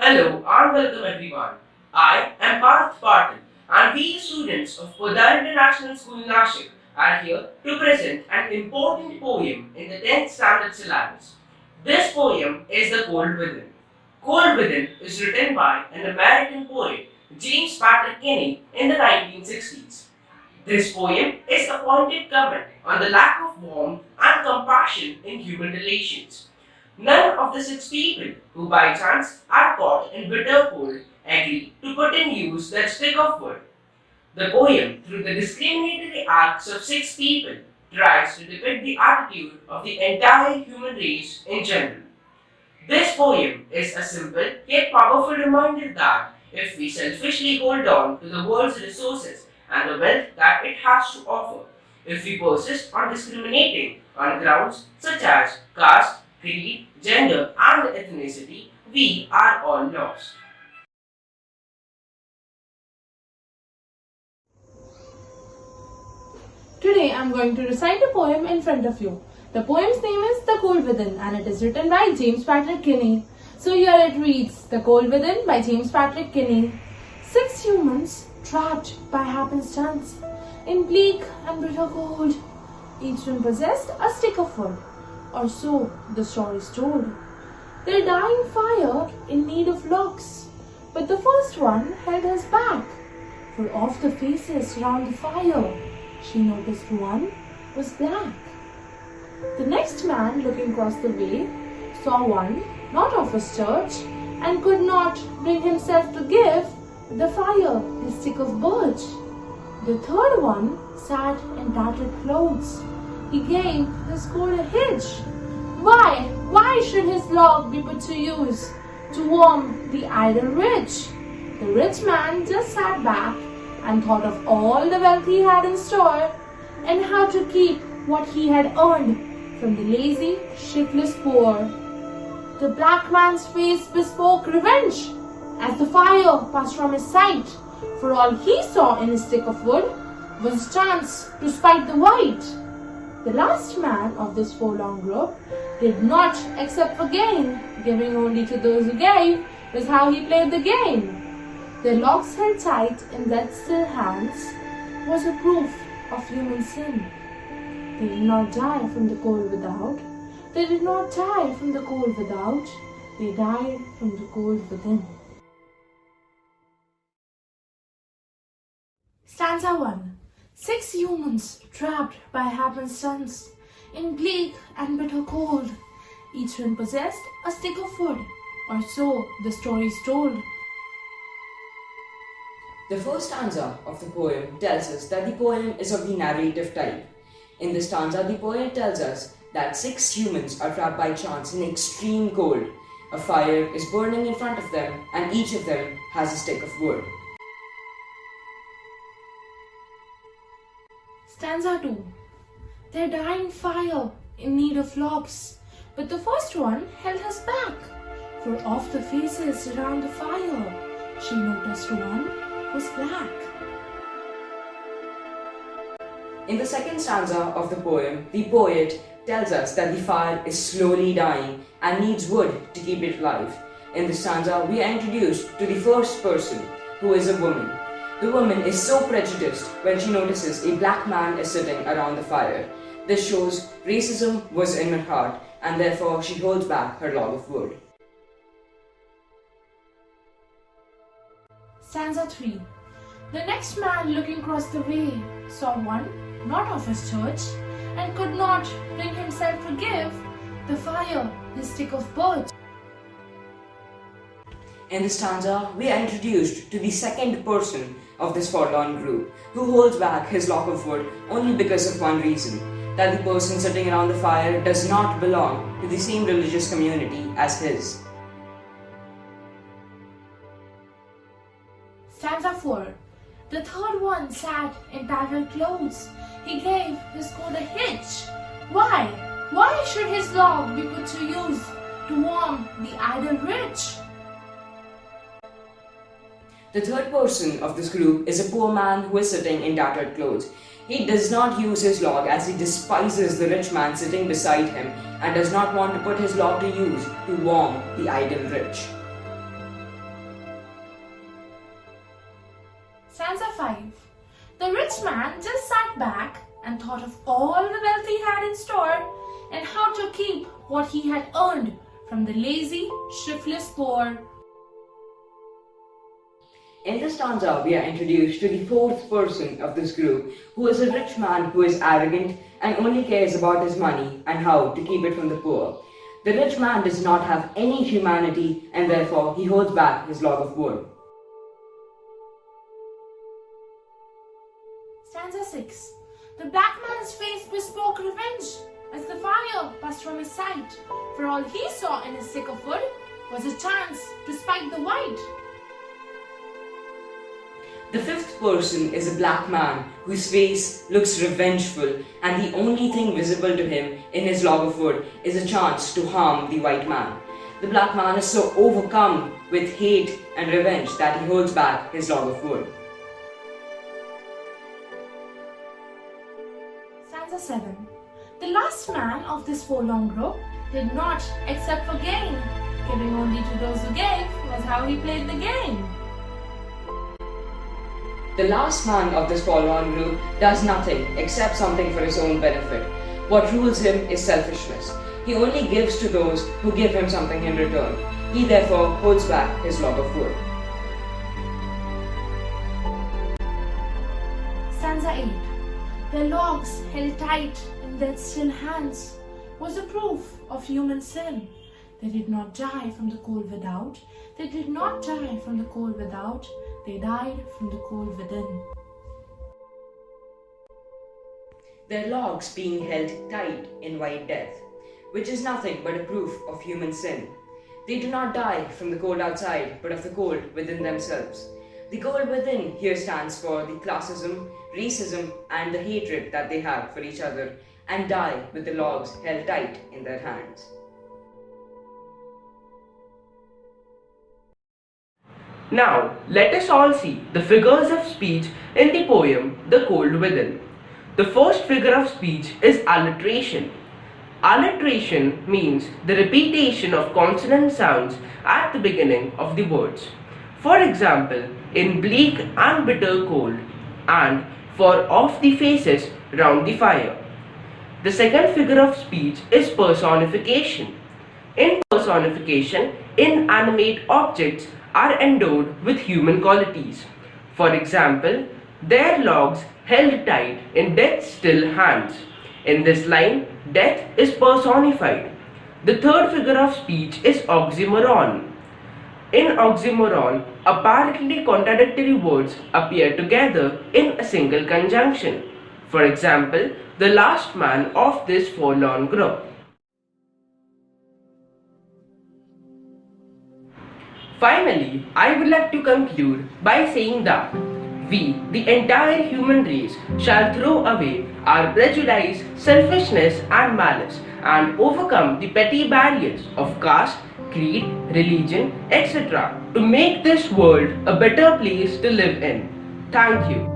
Hello and welcome everyone. I am Parth Patil and we students of Podar International School Nashik are here to present an important poem in the 10th standard syllabus. This poem is The Cold Within. Cold Within is written by an American poet, James Patrick Kinney, in the 1960s. This poem is a pointed comment on the lack of warmth and compassion in human relations. None of the 6 people who by chance are caught in bitter cold agree to put in use that stick of wood. The poem, through the discriminatory acts of 6 people, tries to depict the attitude of the entire human race in general. This poem is a simple yet powerful reminder that if we selfishly hold on to the world's resources and the wealth that it has to offer, if we persist on discriminating on grounds such as caste, creed, gender, and ethnicity, we are all lost. Today I am going to recite a poem in front of you. The poem's name is The Cold Within and it is written by James Patrick Kinney. So here it reads, The Cold Within by James Patrick Kinney. 6 humans trapped by happenstance in bleak and bitter cold. Each one possessed a stick of wood, or so the story is told. Their dying fire in need of logs, but the first one held us back. For of the faces round the fire, she noticed one was black. The next man looking across the way saw one not of his church and could not bring himself to give the fire his stick of birch. The third one sat in tattered clothes. He gave his coat a hitch. Why should his log be put to use to warm the idle rich? The rich man just sat back and thought of all the wealth he had in store and how to keep what he had earned from the lazy, shiftless poor. The black man's face bespoke revenge as the fire passed from his sight, for all he saw in his stick of wood was a chance to spite the white. The last man of this forlorn group did not accept for gain, giving only to those who gave was how he played the game. Their logs held tight in their still hands was a proof of human sin. They did not die from the cold without. They did not die from the cold without. They died from the cold within. Stanza 1. 6 humans trapped by happenstance in bleak and bitter cold. Each one possessed a stick of wood, or so the story is told. The first stanza of the poem tells us that the poem is of the narrative type. In this stanza, the poet tells us that 6 humans are trapped by chance in extreme cold. A fire is burning in front of them, and each of them has a stick of wood. Stanza 2. Their dying fire in need of logs, but the first one held us back. For of the faces around the fire, she noticed one was black. In the second stanza of the poem, the poet tells us that the fire is slowly dying and needs wood to keep it alive. In this stanza, we are introduced to the first person, who is a woman. The woman is so prejudiced when she notices a black man is sitting around the fire. This shows racism was in her heart and therefore she holds back her log of wood. Stanza 3. The next man looking across the way saw one not of his church and could not bring himself to give the fire his stick of birch. In this stanza, we are introduced to the second person of this forlorn group, who holds back his log of wood only because of one reason, that the person sitting around the fire does not belong to the same religious community as his. Stanza 4. The third one sat in tattered clothes. He gave his coat a hitch. Why should his log be put to use to warm the idle rich? The third person of this group is a poor man who is sitting in tattered clothes. He does not use his log as he despises the rich man sitting beside him and does not want to put his log to use to warm the idle rich. 5. The rich man just sat back and thought of all the wealth he had in store and how to keep what he had earned from the lazy, shiftless poor. In this stanza, we are introduced to the fourth person of this group, who is a rich man who is arrogant and only cares about his money and how to keep it from the poor. The rich man does not have any humanity and therefore he holds back his log of wood. Stanza 6. The black man's face bespoke revenge as the fire passed from his sight, for all he saw in his stick of wood was a chance to spike the white. The fifth person is a black man whose face looks revengeful and the only thing visible to him in his log of wood is a chance to harm the white man. The black man is so overcome with hate and revenge that he holds back his log of wood. Stanza 7. The last man of this forlorn group did not except for gain. Giving only to those who gave was how he played the game. The last man of this forlorn group does nothing except something for his own benefit. What rules him is selfishness. He only gives to those who give him something in return. He therefore holds back his log of wood. Stanza 8. Their logs held tight in their still hands was a proof of human sin. They did not die from the cold without. They did not die from the cold without. They died from the cold within. Their logs being held tight in white death, which is nothing but a proof of human sin. They do not die from the cold outside, but of the cold within themselves. The cold within here stands for the classism, racism, and the hatred that they have for each other, and die with the logs held tight in their hands. Now, let us all see the figures of speech in the poem The Cold Within. The first figure of speech is alliteration. Alliteration means the repetition of consonant sounds at the beginning of the words. For example, in bleak and bitter cold, and for off the faces round the fire. The second figure of speech is personification. In personification, inanimate objects are endowed with human qualities. For example, their logs held tight in death's still hands. In this line, death is personified. The third figure of speech is oxymoron. In oxymoron, apparently contradictory words appear together in a single conjunction. For example, the last man of this forlorn group. Finally, I would like to conclude by saying that we, the entire human race, shall throw away our prejudice, selfishness and malice and overcome the petty barriers of caste, creed, religion, etc. to make this world a better place to live in. Thank you.